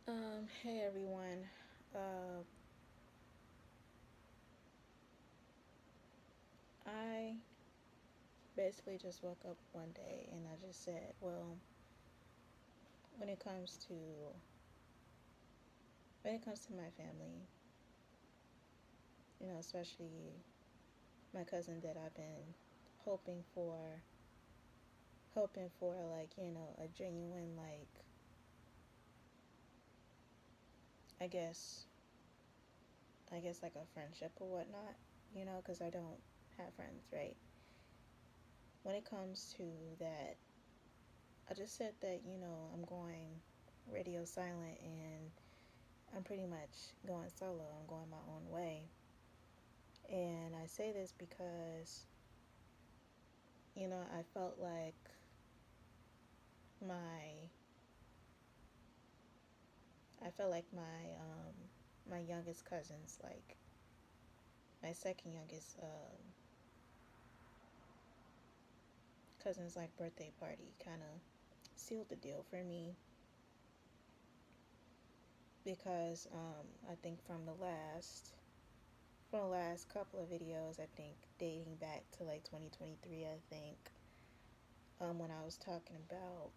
Hey everyone. Uh, I basically just woke up one day and I just said, well, when it comes to when it comes to my family, especially my cousin that I've been hoping for, hoping for like a genuine I guess I guess like a friendship or whatnot, because I don't have friends, right? When it comes to that, I just said that I'm going radio silent and I'm pretty much going solo. I'm going my own way. And I say this because, I felt like my my youngest cousins, like my second youngest cousin's like birthday party kind of sealed the deal for me because I think from the last couple of videos, I think dating back to like 2023, I think when I was talking about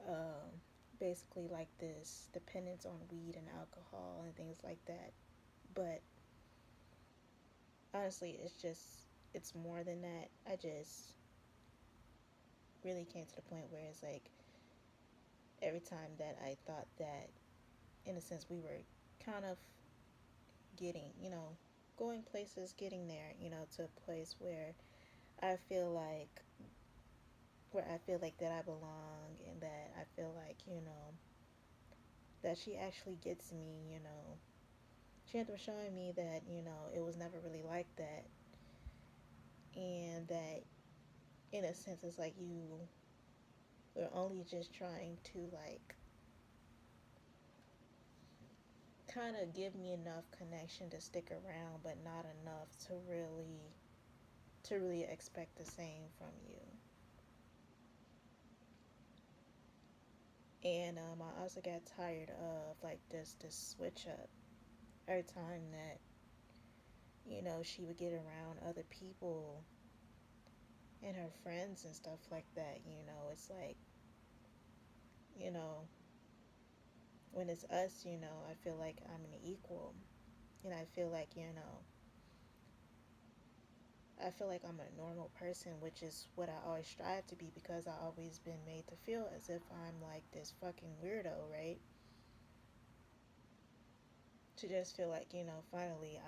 um, basically like this dependence on weed and alcohol and things like that. But honestly, it's more than that. I just really came to the point where it's like every time that I thought that, in a sense, we were kind of getting, going places, getting there, to a place I feel like where I feel like that I belong and that I feel like, that she actually gets me, she ended up showing me that, it was never really like that. And that, in a sense, it's like you were only just trying to, like, kind of give me enough connection to stick around, but not enough to really expect the same from you. And I also got tired of, like, this switch up every time that, she would get around other people and her friends and stuff like that. It's like, you know, when it's us, I feel like I'm an equal. And I feel like I'm a normal person, which is what I always strive to be because I always been made to feel as if I'm like this fucking weirdo, right? To just feel like, finally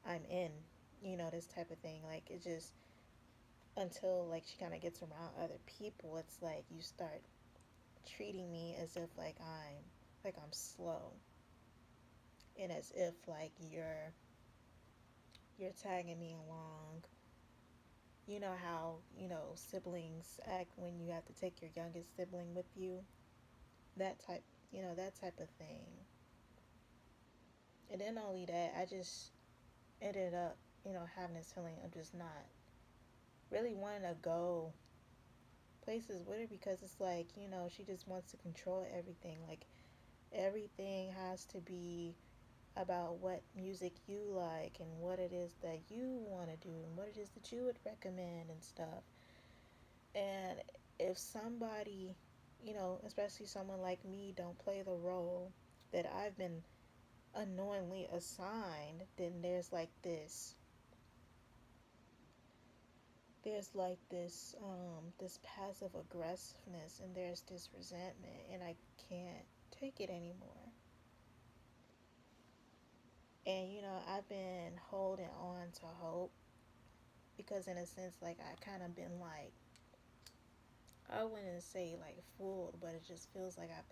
I'm in, this type of thing. Like it just until like she kind of gets around other people, it's like you start treating me as if like I'm slow and as if like you're tagging me along. You know how, siblings act when you have to take your youngest sibling with you? That type, that type of thing. And then not only that, I just ended up, having this feeling of just not really wanting to go places with her because it's like, she just wants to control everything. Like, everything has to be about what music you like and what it is that you want to do and what it is that you would recommend and stuff. And if somebody, especially someone like me, don't play the role that I've been unknowingly assigned, then there's passive aggressiveness and there's this resentment and I can't take it anymore. And I've been holding on to hope because in a sense like I kind of been like I wouldn't say like fooled, but it just feels like I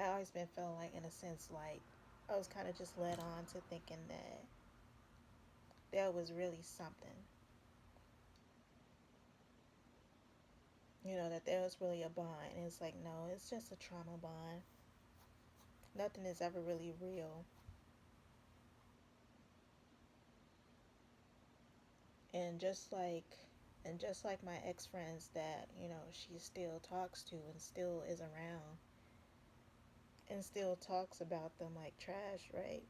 always been feeling like in a sense like I was kind of just led on to thinking that there was really something, that there was really a bond. And it's like, no, it's just a trauma bond. Nothing is ever really real. And just like And just like my ex friends that, she still talks to and still is around and still talks about them like trash, right?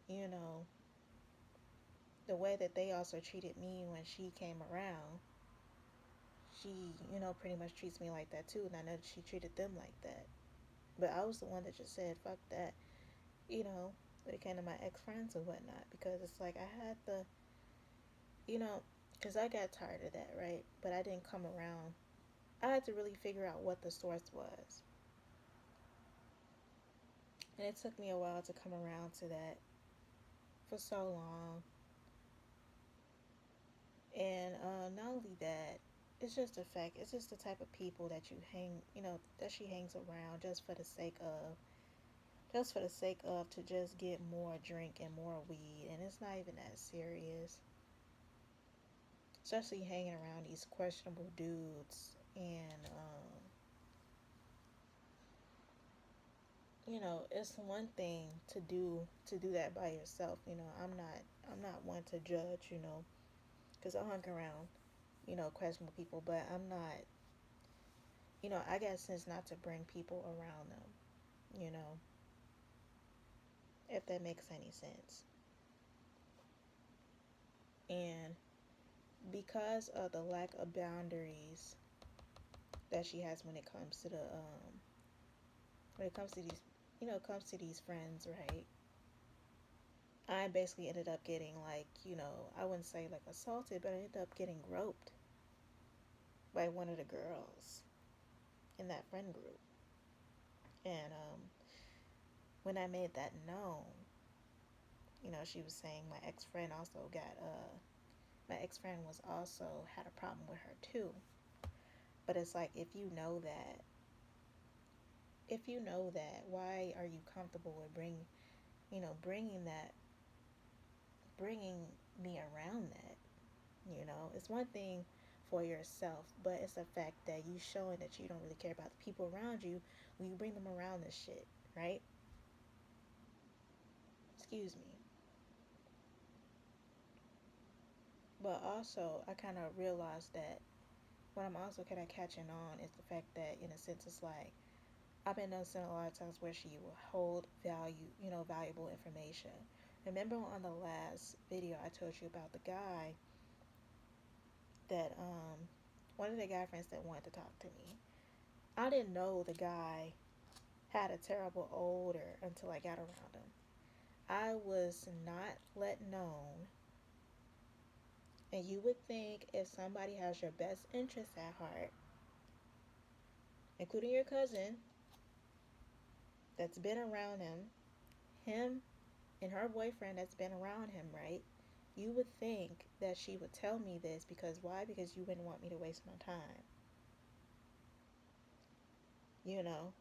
You know, the way that they also treated me when she came around, she, pretty much treats me like that too. And I know that she treated them like that. But I was the one that just said, fuck that, you know, when it came to my ex friends and whatnot. Because it's like I had the, you know, because I got tired of that, right? But I didn't come around. I had to really figure out what the source was. And it took me a while to come around to that for so long. And not only that, it's just the fact, it's just the type of people that you hang, that she hangs around just for the sake of to just get more drink and more weed. And it's not even that serious. Especially hanging around these questionable dudes. And, it's one thing to do that by yourself. I'm not one to judge, because I hung around, questionable people, but I'm not, I got sense not to bring people around them, if that makes any sense. And because of the lack of boundaries that she has when it comes to these, comes to these friends, right? I basically ended up getting like, I wouldn't say like assaulted, but I ended up getting groped by one of the girls in that friend group. And when I made that known, she was saying my ex friend was also had a problem with her too. But it's like if you know that, why are you comfortable with bringing that, bringing me around that? It's one thing for yourself, but it's the fact that you showing that you don't really care about the people around you when you bring them around this shit, right? Excuse me. But also, I kind of realized that what I'm also kind of catching on is the fact that, in a sense, it's like I've been noticing a lot of times where she will hold valuable information. Remember on the last video I told you about the guy that, one of the guy friends that wanted to talk to me. I didn't know the guy had a terrible odor until I got around him. I was not let known. And you would think if somebody has your best interests at heart, including your cousin that's been around him and her boyfriend that's been around him, right? You would think that she would tell me this because why? Because you wouldn't want me to waste my time, you know?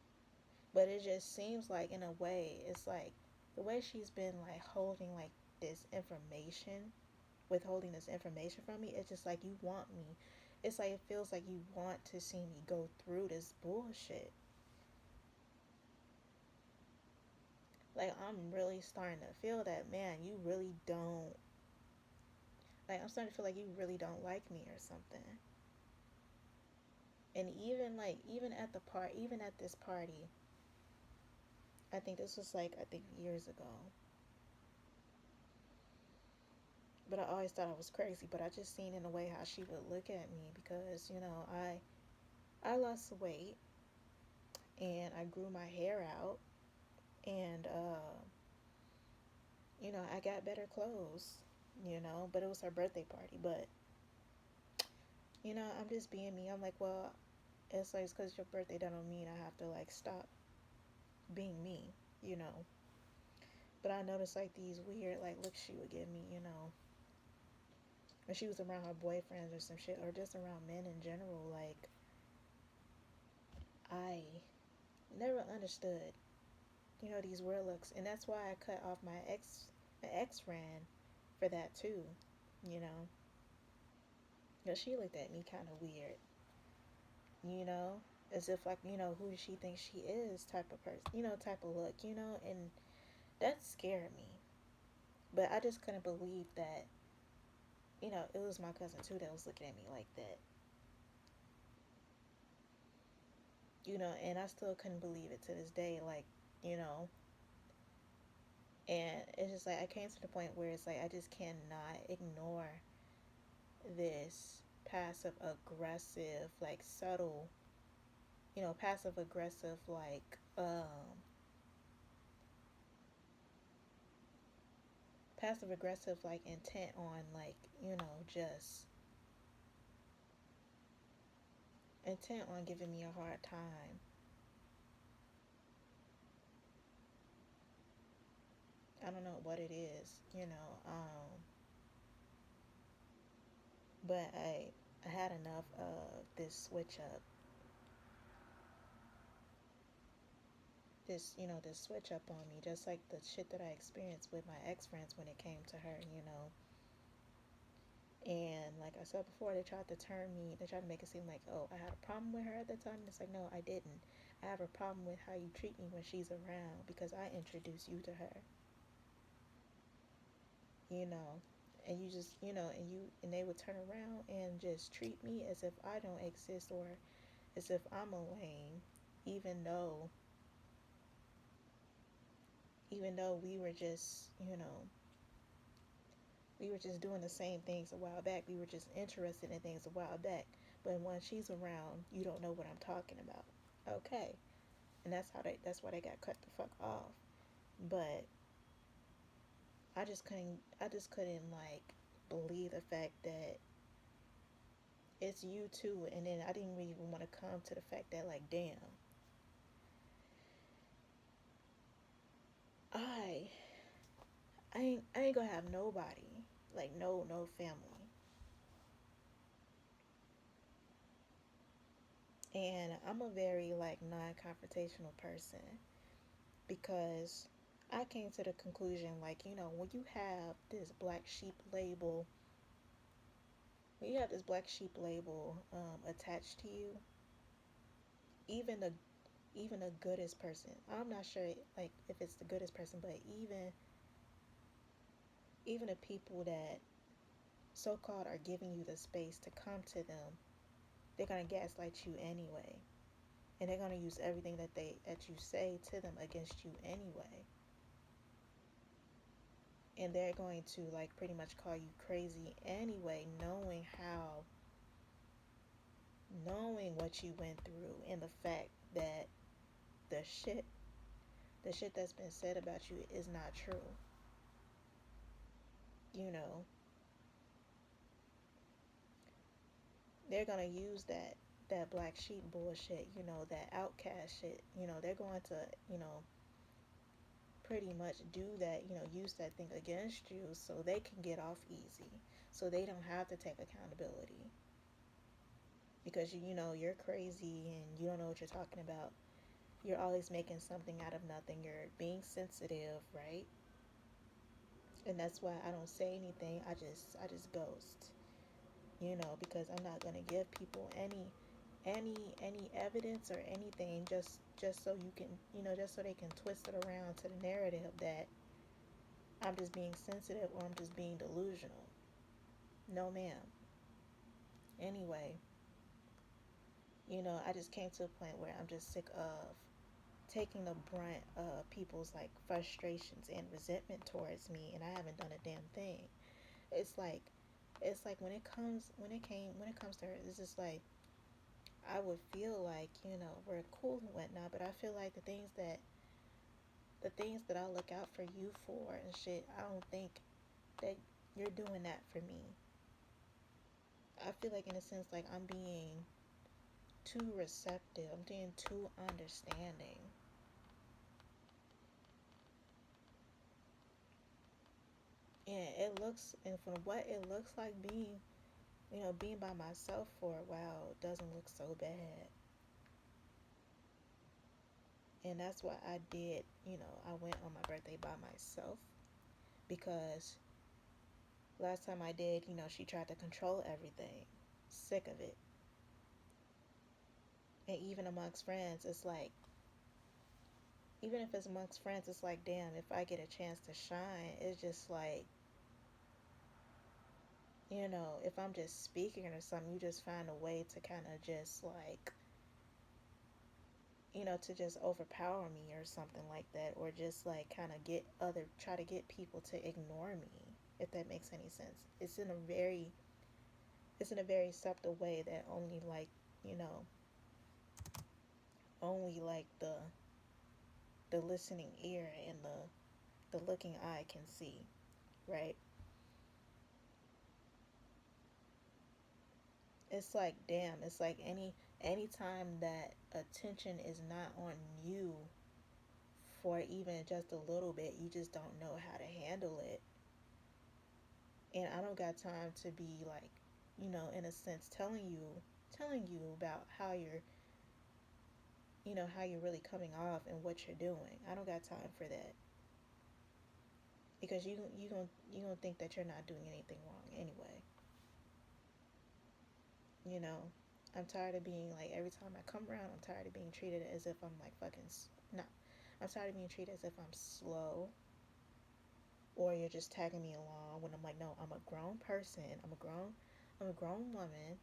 But it just seems like, in a way, it's like the way she's been like holding like this information, withholding this information from me, it's just like you want me. It's like it feels like you want to see me go through this bullshit. Like I'm really starting to feel that, man, you really don't, like I'm starting to feel like you really don't like me or something. And even at this party, I think this was like, I think years ago. But I always thought I was crazy, but I just seen in a way how she would look at me because, I lost weight and I grew my hair out and I got better clothes, but it was her birthday party, but I'm just being me. I'm like, well, it's like, it's because it's your birthday, that don't mean I have to like stop being me, you know. But I noticed like these weird like looks she would give me, when she was around her boyfriends or some shit, or just around men in general. Like I never understood, these weird looks, and that's why I cut off my ex friend for that too, you know. Cause she looked at me kind of weird, you know, as if like, who does she think she is, type of person, type of look, and that scared me. But I just couldn't believe that it was my cousin too that was looking at me like that. And I still couldn't believe it to this day. Like, you know, and it's just like I came to the point where it's like I just cannot ignore this passive aggressive, like subtle, passive aggressive, like passive aggressive, like intent on, like, just intent on giving me a hard time. I don't know what it is, but I had enough of this switch up, this switch up on me, just like the shit that I experienced with my ex friends when it came to her. And like I said before, they tried to make it seem like, oh, I had a problem with her at the time. And it's like, no, I didn't. I have a problem with how you treat me when she's around because I introduced you to her, you know. And you just, and they would turn around and just treat me as if I don't exist or as if I'm a lame, even though, we were just, we were just doing the same things a while back. We were just interested in things a while back. But when she's around, you don't know what I'm talking about. Okay. And that's why they got cut the fuck off. But I just couldn't like believe the fact that it's you too, and then I didn't really even want to come to the fact that, like, damn, I I ain't gonna have nobody, like, no family. And I'm a very, like, non-confrontational person because I came to the conclusion, like, when you have this black sheep label, attached to you, even the even the goodest person, I'm not sure, like, if it's the goodest person, but even the people that so-called are giving you the space to come to them, they're gonna gaslight you anyway, and they're gonna use everything that you say to them against you anyway, and they're going to, like, pretty much call you crazy anyway, knowing what you went through and the fact that the shit the shit that's been said about you is not true. You know, they're gonna use that black sheep bullshit, that outcast shit. They're going to, you know, pretty much do that, use that thing against you so they can get off easy. So they don't have to take accountability because you're crazy and you don't know what you're talking about. You're always making something out of nothing. You're being sensitive, right? And that's why I don't say anything. I just ghost. Because I'm not gonna give people any evidence or anything just so you can, just so they can twist it around to the narrative that I'm just being sensitive or I'm just being delusional. No, ma'am. Anyway, I just came to a point where I'm just sick of taking the brunt of people's, like, frustrations and resentment towards me, and I haven't done a damn thing. It's like when it comes to her, it's just like I would feel like, we're cool and whatnot, but I feel like the things that I look out for you for and shit, I don't think that you're doing that for me. I feel like, in a sense, like I'm being too receptive. I'm being too understanding. And from what it looks like, being by myself for a while doesn't look so bad. And that's what I did. I went on my birthday by myself because last time I did, she tried to control everything. Sick of it. And even if it's amongst friends, it's like, damn, if I get a chance to shine, it's just like, if I'm just speaking or something, you just find a way to kind of just like, to just overpower me or something like that, or just like kind of try to get people to ignore me, if that makes any sense. It's in a very subtle way that you know, only like the listening ear and the looking eye can see, right? It's like, damn, it's like anytime that attention is not on you for even just a little bit, you just don't know how to handle it. And I don't got time to be like, in a sense telling you about how you're really coming off and what you're doing. I don't got time for that, because you don't think that you're not doing anything wrong anyway. You know, I'm tired of being like, every time I come around, I'm tired of being treated as if I'm like fucking no. I'm tired of being treated as if I'm slow, or you're just tagging me along when I'm like, no, I'm a grown person. I'm a grown woman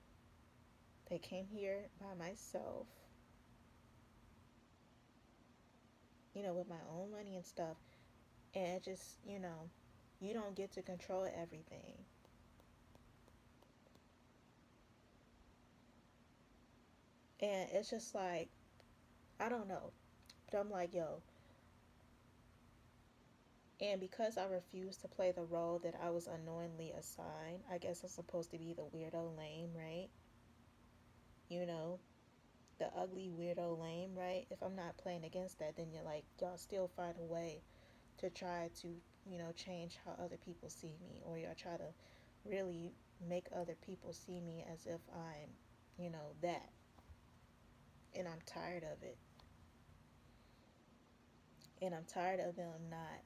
that came here by myself, with my own money and stuff. And it just, you don't get to control everything. And it's just like, I don't know. But I'm like, yo, and because I refused to play the role that I was unknowingly assigned, I guess I'm supposed to be the weirdo lame, right? You know, the ugly weirdo lame, right? If I'm not playing against that, then you're like, y'all still find a way to try to, change how other people see me, or y'all try to really make other people see me as if I'm, that. And I'm tired of it. And I'm tired of them not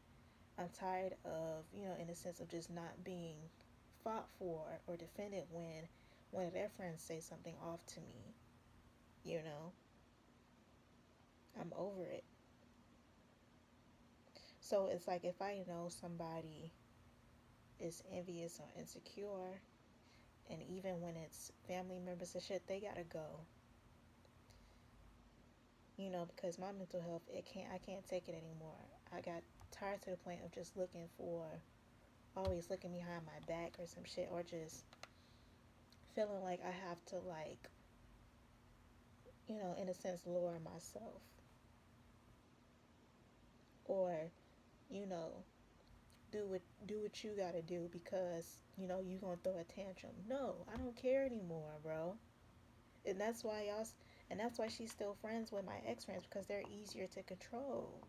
I'm tired of, in a sense of just not being fought for or defended when one of their friends say something off to me. You know, I'm over it. So it's like, if I know somebody is envious or insecure, and even when it's family members and shit, they gotta go. Because my mental health, I can't take it anymore. I got tired to the point of just always looking behind my back or some shit, or just feeling like I have to, like, in a sense, lower myself, or, you know, do what you gotta do because, you gonna throw a tantrum. No, I don't care anymore, bro. And that's why she's still friends with my ex friends, because they're easier to control.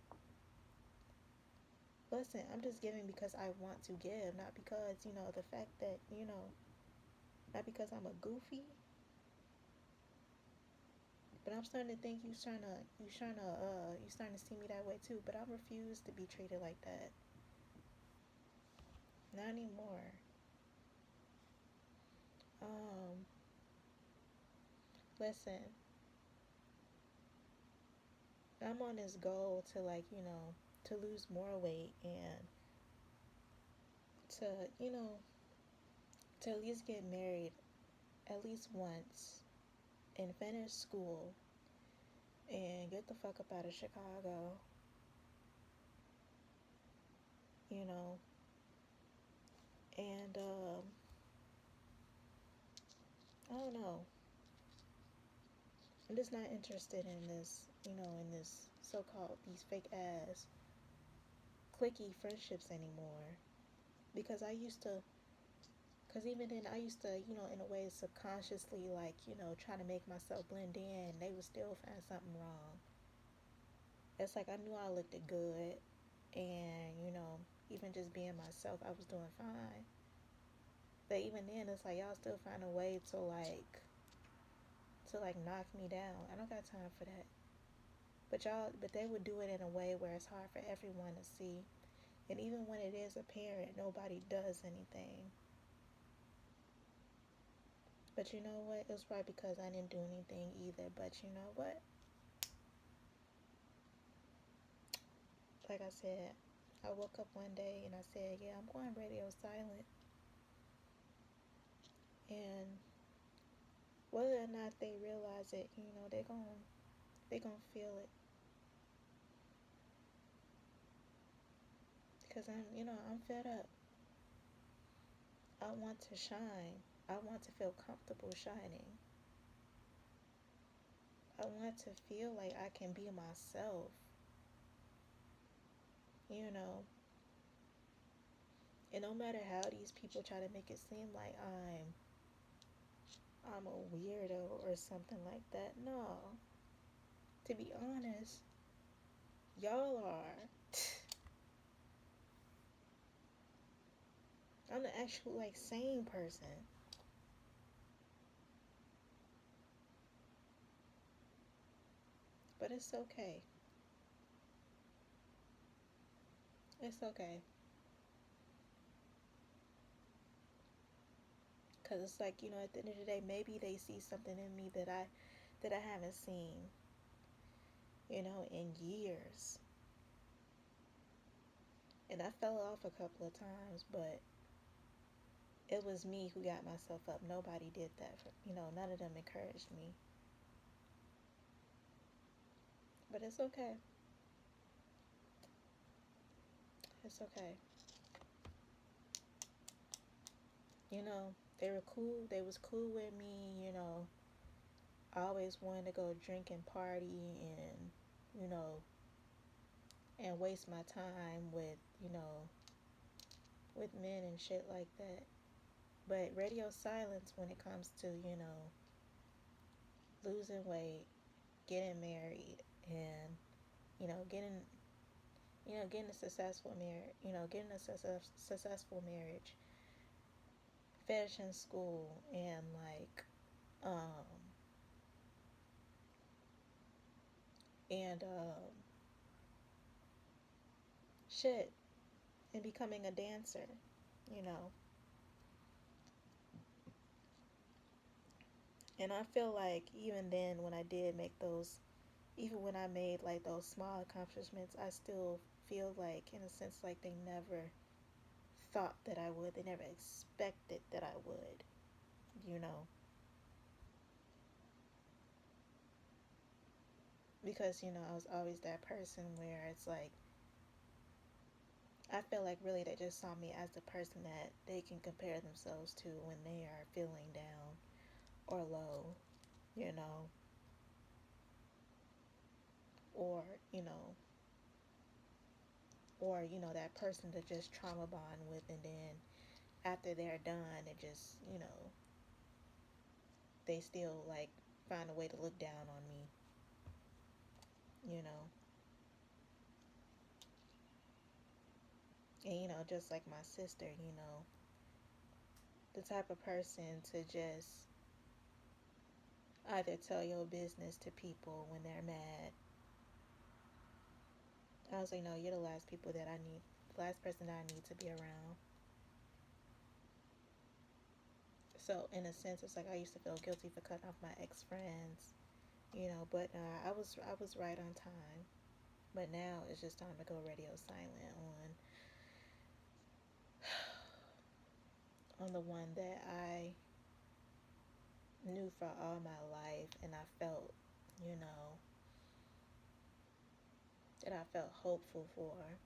Listen, I'm just giving because I want to give, not because, the fact that, not because I'm a goofy. But I'm starting to think you starting to see me that way too. But I refuse to be treated like that. Not anymore. Um, Listen, I'm on this goal to, like, to lose more weight, and to, you know, to at least get married at least once, and finish school, and get the fuck up out of Chicago, you know, and I don't know. I'm just not interested in this so-called, these fake ass clicky friendships anymore. Because even then I used to, in a way, subconsciously, like, trying to make myself blend in, and they would still find something wrong. It's like, I knew I looked good, and, even just being myself, I was doing fine. But even then, it's like, y'all still find a way to like knock me down. I don't got time for that. But they would do it in a way where it's hard for everyone to see. And even when it is apparent, nobody does anything. But you know what? It was probably because I didn't do anything either. But you know what? Like I said, I woke up one day and I said, yeah, I'm going radio silent. And whether or not they realize it, they gonna feel it. Because I'm fed up. I want to shine. I want to feel comfortable shining. I want to feel like I can be myself. You know, and no matter how these people try to make it seem like I'm a weirdo or something like that. No. To be honest, y'all are. I'm the actual like sane person. But it's okay. It's okay. Cause it's like, at the end of the day, maybe they see something in me that I haven't seen, in years. And I fell off a couple of times, but it was me who got myself up. Nobody did that for, none of them encouraged me. But it's okay. It's okay. You know, they were cool. They was cool with me. I always wanted to go drink and party you know, and waste my time with men and shit like that. But radio silence when it comes to, losing weight, getting married, and, getting, getting a successful marriage, getting a successful marriage, finishing school, and um, and, shit, and becoming a dancer, you know. And I feel like even then, when I did make those, even when I made like those small accomplishments, I still feel like, in a sense, like they never thought that I would. They never expected that I would, you know. Because, I was always that person where it's like, I feel like really they just saw me as the person that they can compare themselves to when they are feeling down or low, you know, or, you know, that person to just trauma bond with, and then after they're done, it just, they still like find a way to look down on me, you know. And, just like my sister, the type of person to just either tell your business to people when they're mad. I was like, no, you're the last person that I need to be around. So in a sense, it's like I used to feel guilty for cutting off my ex friends, but I was right on time. But now it's just time to go radio silent on the one that I knew for all my life, and I felt, you know, that I felt hopeful for,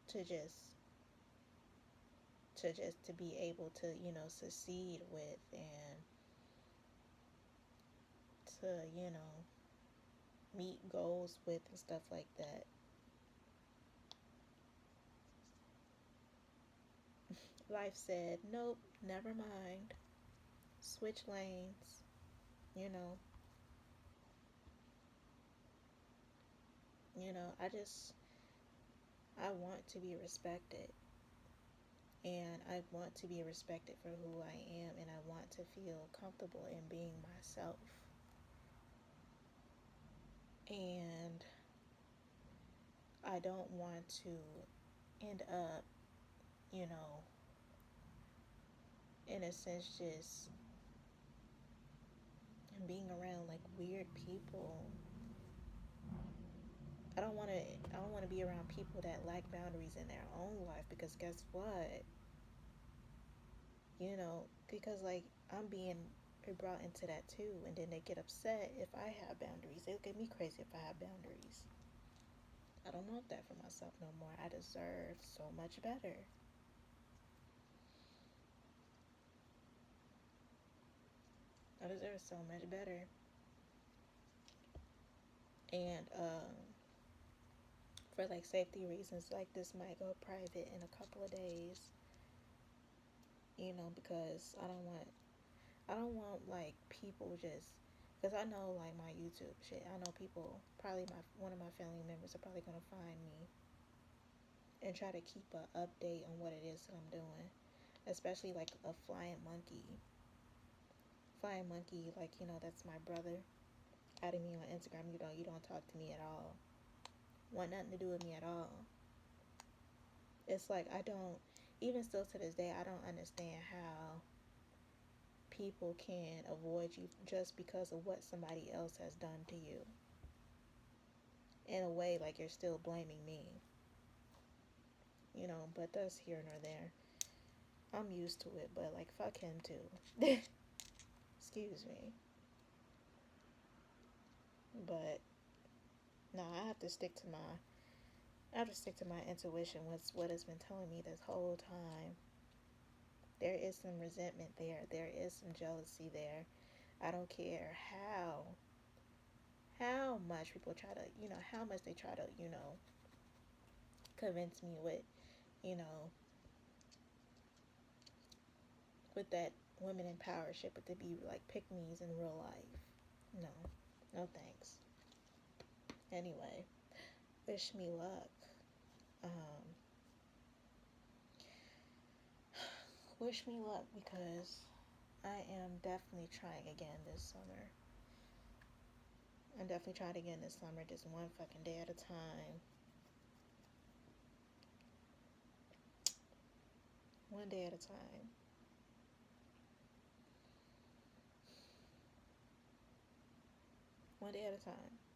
to just to be able to, succeed with, and to, meet goals with, and stuff like that. Life said, nope, never mind. Switch lanes, you know. I want to be respected, and I want to be respected for who I am, and I want to feel comfortable in being myself. And I don't want to end up, you know, in a sense, just being around like weird people. I don't want to be around people that lack boundaries in their own life, because guess what? You know, Because, like, I'm being brought into that too, and then they get upset if I have boundaries. They look at me crazy if I have boundaries. I don't want that for myself no more. I deserve so much better. I deserve so much better. And for like safety reasons, like this might go private in a couple of days. Because I don't want like people just because I know like my YouTube shit. I know people probably my one of my family members are probably gonna find me and try to keep a update on what it is that I'm doing, especially like a flying monkey. Flying monkey, like that's my brother. Adding me on Instagram, you don't talk to me at all. Want nothing to do with me at all. It's like I don't even still to this day I don't understand how people can avoid you just because of what somebody else has done to you. In a way, like you're still blaming me. But that's here nor there. I'm used to it, but like fuck him too. Excuse me. But no, I have to stick to my intuition. What's what has been telling me this whole time. There is some resentment there. There is some jealousy there. I don't care how much people try to, how much they try to, convince me you know, with that women in power shit, but to be like pick me's in real life. No, no thanks. Anyway, wish me luck. Um, wish me luck because I am definitely trying again this summer. I'm definitely trying again this summer, just one fucking day at a time. One day at a time. One day at a time.